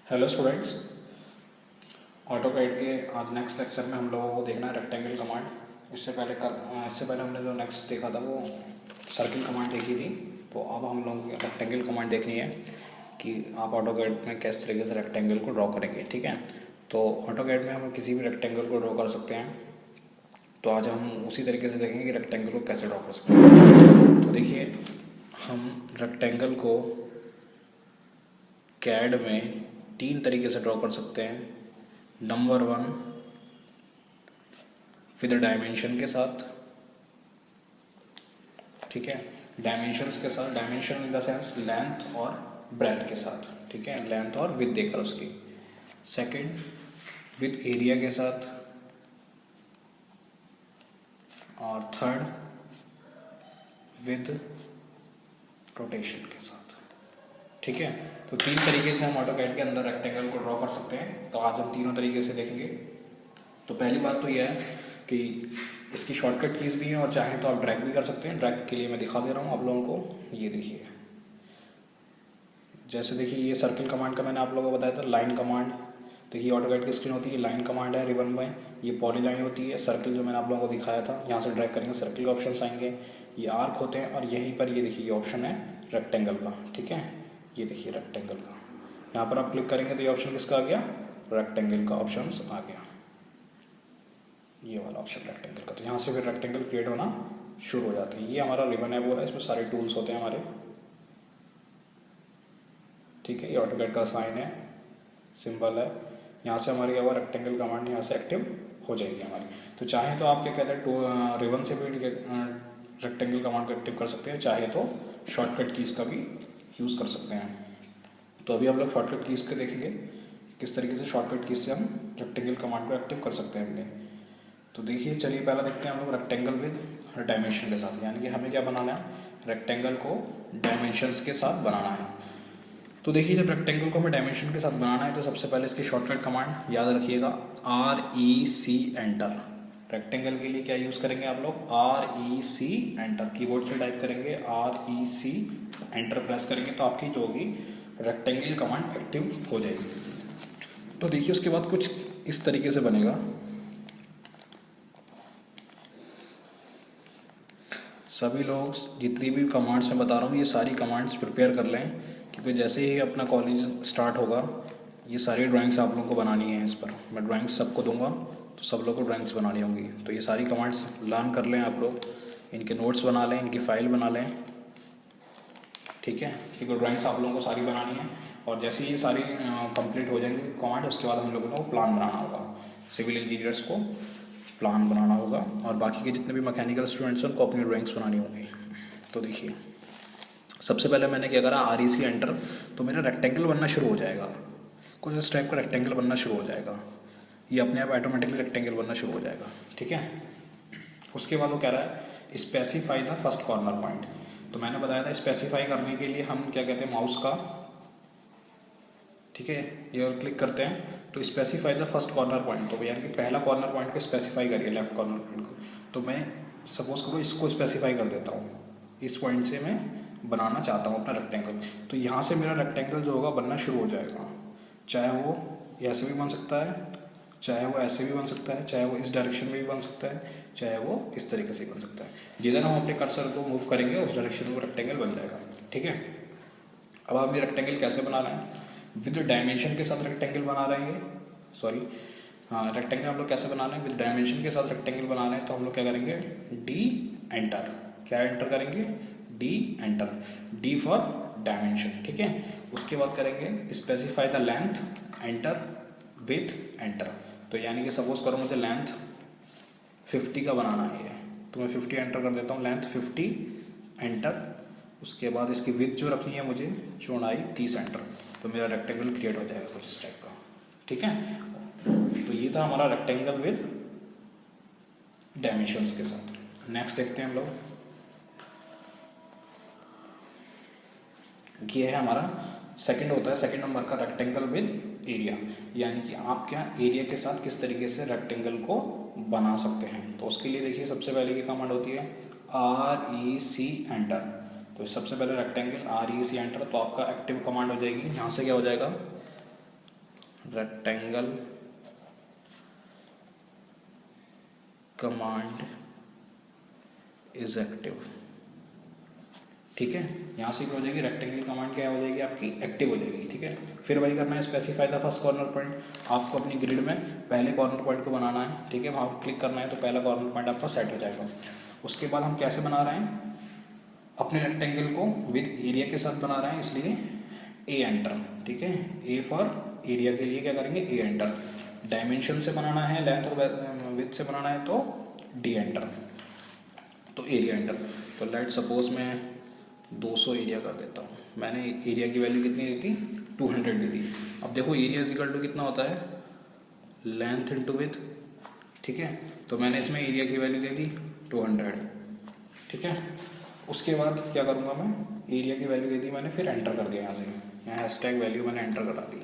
Hello students, AutoCAD के आज next lecture में हम लोगों को देखना है रेक्टेंगल कमांड। इससे पहले हमने जो नेक्स्ट देखा था वो सर्किल कमांड देखी थी। तो अब हम लोगों को रेक्टेंगल कमांड देखनी है कि आप ऑटोकैड में किस तरीके से रेक्टेंगल को ड्रॉ करेंगे। ठीक है, तो ऑटोकैड में हम किसी भी रेक्टेंगल को ड्रॉ कर सकते हैं। तो आज हम उसी तरीके से देखेंगे कि रेक्टेंगल को कैसे ड्रॉ कर सकते हैं। तो देखिए, हम रेक्टेंगल को कैड में 3 तरीके से ड्रॉ कर सकते हैं। नंबर 1 विद डायमेंशन के साथ। ठीक है, डायमेंशंस के साथ, dimension in the sense length और ब्रेथ के साथ। ठीक है, लेंथ और विथ देकर उसकी। सेकंड, विद एरिया के साथ। और थर्ड, विद रोटेशन के साथ। ठीक है, तो 3 तरीके से हम ऑटोकैड के अंदर रेक्टेंगल को ड्रॉ कर सकते हैं। तो आज हम तीनों तरीके से देखेंगे। तो पहली बात तो यह है कि इसकी शॉर्टकट कीज़ भी हैं और चाहें तो आप ड्रैग भी कर सकते हैं। ड्रैग के लिए मैं दिखा दे रहा हूँ आप लोगों को। ये देखिए, जैसे देखिए ये सर्किल कमांड का मैंने आप लोगों को बताया था। लाइन कमांड देखिए ऑटोकैड की स्क्रीन होती है, लाइन कमांड है रिबन बाय। ये पॉलीलाइन होती है। सर्किल जो मैंने आप लोगों को दिखाया था, यहाँ से ड्रैग करेंगे सर्किल के ऑप्शन आएंगे। ये आर्क होते हैं और यहीं पर ये देखिए ये ऑप्शन है रेक्टेंगल का। ठीक है, ये देखिए रेक्टेंगल का, यहाँ पर आप क्लिक करेंगे तो ये ऑप्शन किसका आ गया, रेक्टेंगल का ऑप्शन आ गया, ये वाला ऑप्शन रेक्टेंगल का। तो यहाँ से फिर रेक्टेंगल क्रिएट होना शुरू हो जाते हैं। ये हमारा रिबन है पूरा, इसमें सारे टूल्स होते हैं हमारे। ठीक है, ये ऑटोकैड का साइन है, सिंबल है। यहाँ से हमारी क्या हुआ, रेक्टेंगल कमांड यहाँ से एक्टिव हो जाएगी हमारी। तो चाहे तो आप क्या कहते हैं रिबन से भी रेक्टेंगल कमांड को एक्टिव कर सकते हैं, चाहे तो शॉर्टकट कीज़ का भी यूज़ कर सकते हैं। तो अभी हम लोग शॉर्टकट कीज़ के देखेंगे किस तरीके से शॉर्टकट कीज़ से हम रेक्टेंगल कमांड को एक्टिव कर सकते हैं अपने। तो देखिए, चलिए पहला देखते हैं हम लोग रेक्टेंगल विद डायमेंशन के साथ। यानी कि हमें क्या बनाना है, रेक्टेंगल को डायमेंशंस के साथ बनाना है। तो देखिए, जब रेक्टेंगल को हमें डायमेंशन के साथ बनाना है तो सबसे पहले इसकी शॉर्टकट कमांड याद रखिएगा, REC एंटर। रेक्टेंगल के लिए क्या यूज़ करेंगे आप लोग, REC एंटर। कीबोर्ड से टाइप करेंगे REC एंटर, प्रेस करेंगे तो आपकी जो होगी रेक्टेंगल कमांड एक्टिव हो जाएगी। तो देखिए, उसके बाद कुछ इस तरीके से बनेगा। सभी लोग जितनी भी कमांड्स मैं बता रहा हूँ ये सारी कमांड्स प्रिपेयर कर लें, क्योंकि जैसे ही अपना कॉलेज स्टार्ट होगा ये सारी ड्राइंग्स आप लोगों को बनानी है। इस पर मैं ड्राइंग्स सबको दूंगा, तो सब लोगों को ड्राइंग्स बनानी होंगी। तो ये सारी कमांड्स लर्न कर लें आप लोग, इनके नोट्स बना लें, इनकी फाइल बना लें। ठीक है, क्योंकि ड्राइंग्स आप लोगों को सारी बनानी है। और जैसे ही सारी कंप्लीट हो जाएंगी कमांड, उसके बाद हम लोगों को प्लान बनाना होगा। सिविल इंजीनियर्स को प्लान बनाना होगा और बाकी के जितने भी मैकेनिकल स्टूडेंट्स हैं उनको अपनी ड्राइंग्स बनानी होंगी। तो देखिए, सबसे पहले मैंने क्या करा, REC एंटर। तो मेरा रेक्टेंगल बनना शुरू हो जाएगा, कुछ इस टाइप का रेक्टेंगल बनना शुरू हो जाएगा। ये अपने आप ऑटोमेटिकली रेक्टेंगल बनना शुरू हो जाएगा। ठीक है, उसके बाद वो कह रहा है specify the first corner point. तो मैंने बताया था स्पेसिफाई करने के लिए हम क्या कहते हैं, माउस का, ठीक है, ये और क्लिक करते हैं तो specify the first corner point. तो यानी कि पहला कॉर्नर पॉइंट को स्पेसिफाई करिए, लेफ्ट कॉर्नर पॉइंट को। तो मैं सपोज करो इसको स्पेसिफाई कर देता हूँ, इस पॉइंट से मैं बनाना चाहता हूँ अपना रेक्टेंगल। तो यहाँ से मेरा रेक्टेंगल जो होगा बनना शुरू हो जाएगा। चाहे वो ऐसे भी बन सकता है, चाहे वो ऐसे भी बन सकता है, चाहे वो इस डायरेक्शन में भी बन सकता है, चाहे वो इस तरीके से बन सकता है। जिधर हम अपने कर्सर को मूव करेंगे उस डायरेक्शन में रेक्टेंगल बन जाएगा। ठीक है, अब आप ये रेक्टेंगल कैसे बना रहे हैं, विद डायमेंशन के साथ रेक्टेंगल बना रहे हैं। सॉरी, हाँ, रेक्टेंगल हम लोग कैसे बना रहे हैं, विद डायमेंशन के साथ रेक्टेंगल बना रहे हैं। तो हम लोग क्या करेंगे, D एंटर। क्या एंटर करेंगे, D enter, D for dimension. ठीक है, उसके बाद करेंगे specify the length enter, with enter. तो यानी कि सपोज करो मुझे लेंथ 50 का बनाना है, तो मैं 50 एंटर कर देता हूँ, लेंथ 50 एंटर। उसके बाद इसकी विथ जो रखनी है मुझे, चौड़ाई 30 एंटर। तो मेरा रेक्टेंगल क्रिएट हो जाएगा कुछ इस टाइप का। ठीक है, तो ये था हमारा रेक्टेंगल विद डायमेंशंस के साथ। नेक्स्ट देखते हैं हम लोग, ये है हमारा सेकंड होता है, सेकंड नंबर का रेक्टेंगल विद एरिया। यानी कि आप क्या एरिया के साथ किस तरीके से रेक्टेंगल को बना सकते हैं। तो उसके लिए देखिए, सबसे पहले की कमांड होती है REC एंटर। तो सबसे पहले रेक्टेंगल REC एंटर, तो आपका एक्टिव कमांड हो जाएगी। यहाँ से क्या हो जाएगा, रेक्टेंगल कमांड इज एक्टिव। ठीक है, यहाँ से क्या हो जाएगी, रेक्टेंगल कमांड क्या हो जाएगी आपकी, एक्टिव हो जाएगी। ठीक है, फिर वही करना है, specify the first corner point. आपको अपनी ग्रिड में पहले कॉर्नर पॉइंट को बनाना है। ठीक है, वहाँ पर क्लिक करना है तो पहला कॉर्नर पॉइंट आपका सेट हो जाएगा। उसके बाद हम कैसे बना रहे हैं, अपने रेक्टेंगल को विद एरिया के साथ बना रहे हैं, इसलिए ए एंटर। ठीक है, ए फॉर एरिया के लिए क्या करेंगे, ए एंटर। डायमेंशन से बनाना है, लेंथ और विथ से बनाना है तो डी एंटर, तो एरिया एंटर। तो लेट सपोज मैं 200 एरिया कर देता हूँ। मैंने एरिया की वैल्यू कितनी दी थी, 200 दी थी। अब देखो एरिया इज इक्वल टू कितना होता है, लेंथ इंटू विथ। ठीक है, तो मैंने इसमें एरिया की वैल्यू दे दी 200। ठीक है, उसके बाद क्या करूँगा मैं, एरिया की वैल्यू दे दी मैंने, फिर एंटर कर दिया यहाँ से, यहाँ हैशटैग वैल्यू मैंने एंटर करा दी।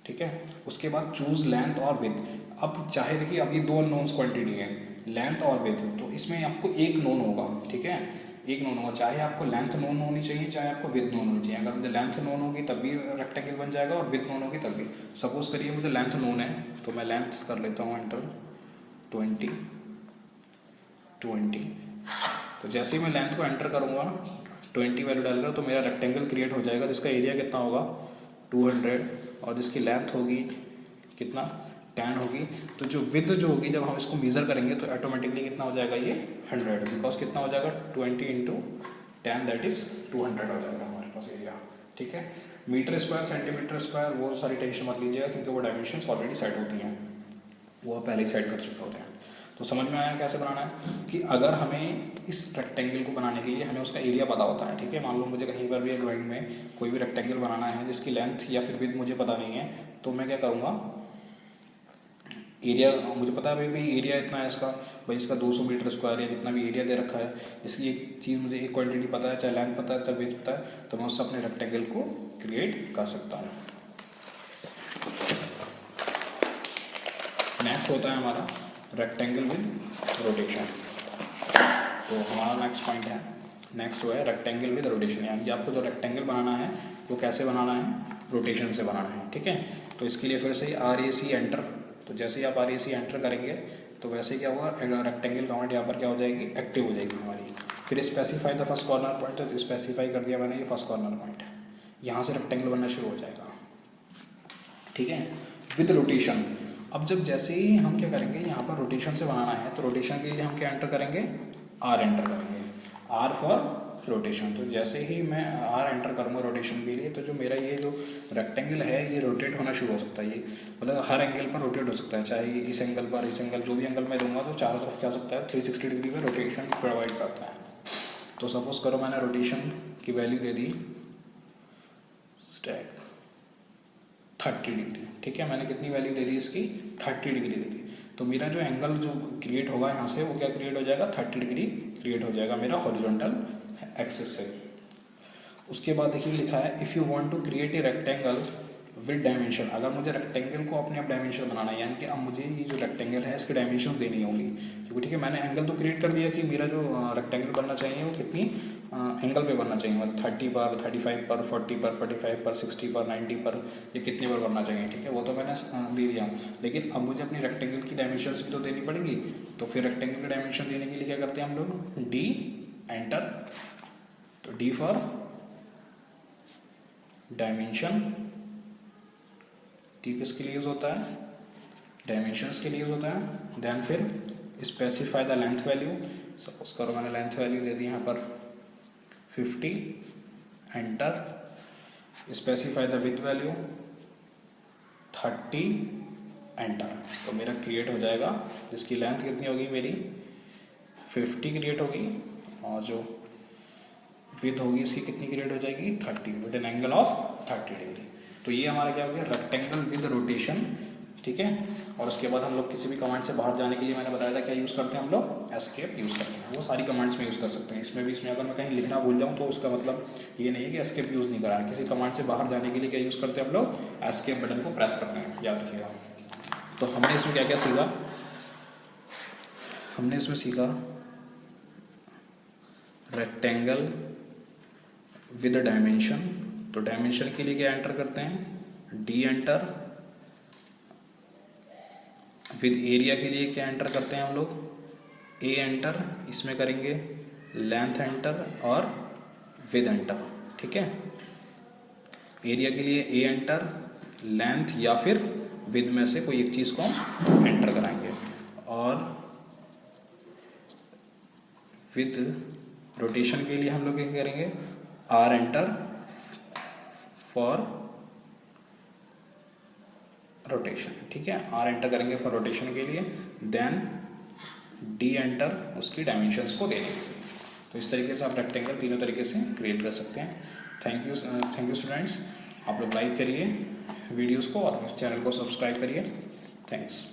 ठीक है, उसके बाद चूज लेंथ और विथ। अब चाहे देखिए, अब ये दो अननोन्स क्वांटिटी है, लेंथ और विथ, तो इसमें आपको एक नोन होगा। ठीक है, एक नोन होगा, चाहे आपको लेंथ नोन होनी चाहिए, चाहे आपको विथ नोन होनी चाहिए। अगर मुझे लेंथ नोन होगी तब भी रेक्टेंगल बन जाएगा, और विथ नोन होगी तब भी। सपोज करिए मुझे लेंथ नोन है, तो मैं लेंथ कर लेता हूँ एंटर 20। तो जैसे ही मैं लेंथ को एंटर करूँगा, 20 वैल्यू डालकर, तो मेरा रेक्टेंगल क्रिएट हो जाएगा, जिसका एरिया कितना होगा 200, और जिसकी लेंथ होगी कितना 10 होगी। तो जो विथ जो होगी, जब हम इसको मेजर करेंगे तो ऑटोमेटिकली कितना हो जाएगा, ये 100, बिकॉज कितना हो जाएगा 20 इंटू 10 दैट इज 200 हो जाएगा हमारे पास एरिया। ठीक है, मीटर स्क्वायर, सेंटीमीटर स्क्वायर, वो सारी टेंशन मत लीजिएगा, क्योंकि वो डायमेंशंस ऑलरेडी सेट होती हैं, वो आप पहले ही सेट कर चुके होते हैं। तो समझ में आया कैसे बनाना है, कि अगर हमें इस रेक्टेंगल को बनाने के लिए हमें उसका एरिया पता होता है। ठीक है, मान लो मुझे कहीं पर भी ड्राइंग में कोई भी रेक्टेंगल बनाना है जिसकी लेंथ या फिर विड्थ मुझे पता नहीं है, तो मैं क्या करूँगा, एरिया मुझे पता है भाई एरिया इतना है इसका, भाई इसका 200 मीटर स्क्वायर या जितना भी एरिया दे रखा है, इसकी एक चीज़ मुझे एक क्वांटिटी पता है, चाहे लेंथ पता है चाहे विड्थ पता है, तो मैं उससे अपने रेक्टेंगल को क्रिएट कर सकता हूँ। नेक्स्ट होता है हमारा रेक्टेंगल विद रोटेशन। तो हमारा नेक्स्ट पॉइंट है, नेक्स्ट वो है रेक्टेंगल विद रोटेशन, यानी कि आपको जो रेक्टेंगल बनाना है वो कैसे बनाना है, रोटेशन से बनाना है। ठीक है, तो इसके लिए फिर से RAC एंटर। तो जैसे ही आप RAC एंटर करेंगे तो वैसे क्या होगा, रेक्टेंगल कमांड यहाँ पर क्या हो जाएगी, एक्टिव हो जाएगी हमारी। फिर specify the first corner point, तो स्पेसिफाई कर दिया मैंने, ये फर्स्ट कॉर्नर पॉइंट है, यहाँ से रेक्टेंगल बनना शुरू हो जाएगा। ठीक है, विद रोटेशन। अब जब जैसे ही हम क्या करेंगे, यहाँ पर रोटेशन से बनाना है, तो रोटेशन के लिए हम क्या एंटर करेंगे, R एंटर करेंगे, R फॉर रोटेशन। तो जैसे ही मैं R एंटर करूँगा रोटेशन के लिए, तो जो मेरा ये जो रेक्टेंगल है ये रोटेट होना शुरू हो सकता है। ये मतलब हर एंगल पर रोटेट हो सकता है, चाहे इस एंगल पर, इस एंगल, जो भी एंगल मैं दूंगा तो चारों तरफ क्या हो सकता है, 360 डिग्री में रोटेशन प्रोवाइड करता है। तो सपोज करो मैंने रोटेशन की वैल्यू दे दी स्टैक 30 डिग्री। ठीक है, मैंने कितनी वैल्यू दे दी इसकी, 30 डिग्री दे दी। तो मेरा जो एंगल जो क्रिएट होगा यहाँ से, वो क्या क्रिएट हो जाएगा, 30 डिग्री क्रिएट हो जाएगा मेरा हॉरिजॉन्टल एक्सिस से। उसके बाद देखिए लिखा है, if you want to create a rectangle with dimension. अगर मुझे रेक्टेंगल को अपने आप डायमेंशन बनाना है, यानी कि अब मुझे ये जो रेक्टेंगल है इसके डायमेंशन देनी होंगी, क्योंकि ठीक है मैंने एंगल तो क्रिएट कर दिया कि मेरा जो रेक्टेंगल बनना चाहिए वो कितनी एंगल पे बनना चाहिए, मतलब 30 पर, 35 पर, 40 पर, 45 पर, 60 पर, 90 पर, ये कितने पर बनना चाहिए। ठीक है, वो तो मैंने दे दिया, लेकिन अब मुझे अपनी रेक्टेंगल की डायमेंशंस भी तो देनी पड़ेगी। तो फिर रेक्टेंगल की डायमेंशन देने के लिए क्या करते हैं हम लोग, D एंटर। तो D फॉर डायमेंशन, T किसके लिए यूज होता है, डायमेंशंस के लिए यूज होता है। देन फिर specify the length value. Suppose करो मैंने लेंथ वैल्यू दे दी यहाँ पर 50 enter. Specify the width value 30 enter. तो मेरा क्रिएट हो जाएगा, जिसकी लेंथ कितनी होगी मेरी 50 क्रिएट होगी, और जो विड्थ होगी इसकी कितनी क्रिएट हो जाएगी 30 with an angle of 30 degree. तो ये हमारा क्या हो गया, रेक्टेंगल विद रोटेशन। ठीक है, और उसके बाद हम लोग किसी भी कमांड से बाहर जाने के लिए मैंने बताया था क्या यूज़ करते हैं हम लोग, एस्केप यूज़ करते हैं। वो सारी कमांड्स में यूज़ कर सकते हैं, इसमें भी। इसमें अगर मैं कहीं लिखना भूल जाऊँ तो उसका मतलब ये नहीं है कि एस्केप यूज़ नहीं करा है। किसी कमांड से बाहर जाने के लिए क्या यूज़ करते हैं हम लोग, एस्केप बटन को प्रेस करते हैं, याद रखिएगा। तो हमने इसमें क्या क्या सीखा, हमने इसमें सीखा रेक्टेंगल विद डायमेंशन। तो डायमेंशन के लिए क्या एंटर करते हैं, D एंटर। विद एरिया के लिए क्या एंटर करते हैं हम लोग, ए एंटर, इसमें करेंगे लेंथ एंटर और विद एंटर, ठीक है। एरिया के लिए ए एंटर, लेंथ या फिर विद में से कोई एक चीज़ को हम एंटर कराएंगे। और विद रोटेशन के लिए हम लोग क्या करेंगे, आर एंटर फॉर रोटेशन, ठीक है, आर एंटर करेंगे फॉर रोटेशन के लिए, देन डी एंटर उसकी डायमेंशंस को देने के लिए। तो इस तरीके से आप रेक्टेंगल तीनों तरीके से क्रिएट कर सकते हैं। Thank you students. आप लोग लाइक करिए वीडियोस को और चैनल को सब्सक्राइब करिए। थैंक्स।